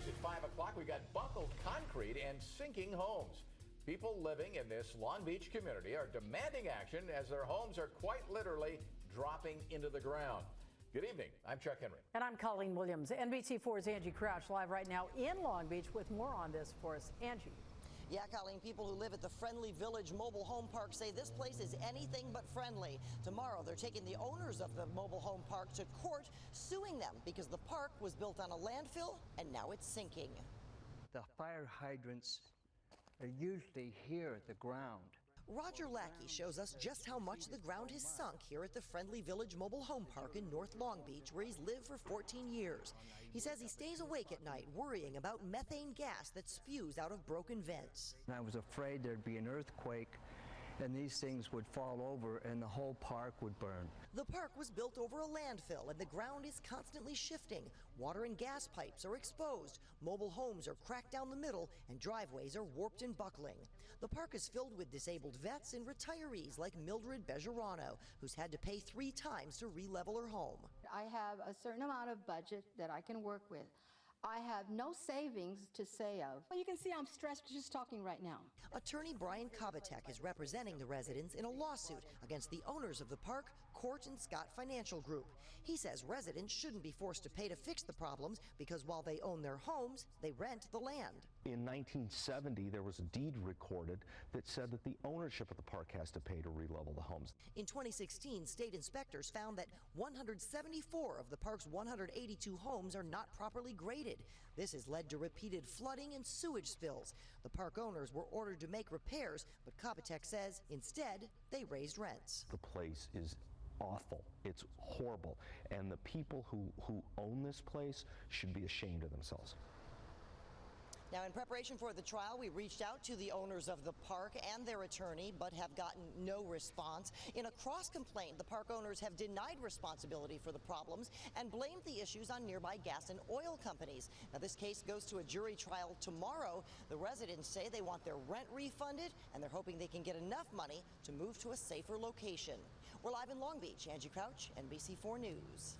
Next at 5 o'clock, we got buckled concrete and sinking homes. People living in this Long Beach community are demanding action as their homes are quite literally dropping into the ground. Good evening. I'm Chuck Henry. And I'm Colleen Williams. NBC4's Angie Crouch live right now in Long Beach with more on this for us. Angie. Yeah, Colleen, people who live at the Friendly Village mobile home park say this place is anything but friendly. Tomorrow, they're taking the owners of the mobile home park to court, suing them because the park was built on a landfill and now it's sinking. The fire hydrants are usually here at the ground. Roger Lackey shows us just how much the ground has sunk here at the Friendly Village mobile home park in North Long Beach, where he's lived for 14 years. He says he stays awake at night worrying about methane gas that spews out of broken vents. And I was afraid there'd be an earthquake and these things would fall over and the whole park would burn. The park was built over a landfill and the ground is constantly shifting. Water and gas pipes are exposed. Mobile homes are cracked down the middle and driveways are warped and buckling. The park is filled with disabled vets and retirees like Mildred Bejarano, who's had to pay 3 times to re-level her home. I have a certain amount of budget that I can work with. I have no savings to say of. Well, you can see I'm stressed just talking right now. Attorney Brian Kabateck is representing the residents in a lawsuit against the owners of the park, Court and Scott Financial Group. He says residents shouldn't be forced to pay to fix the problems because while they own their homes, they rent the land. In 1970, there was a deed recorded that said that the ownership of the park has to pay to re-level the homes. In 2016, state inspectors found that 174 of the park's 182 homes are not properly graded. This has led to repeated flooding and sewage spills. The park owners were ordered to make repairs, but Kabateck says instead they raised rents. The place is awful. It's horrible. And the people who own this place should be ashamed of themselves. Now, in preparation for the trial, we reached out to the owners of the park and their attorney, but have gotten no response. In a cross-complaint, the park owners have denied responsibility for the problems and blamed the issues on nearby gas and oil companies. Now, this case goes to a jury trial tomorrow. The residents say they want their rent refunded, and they're hoping they can get enough money to move to a safer location. We're live in Long Beach. Angie Crouch, NBC4 News.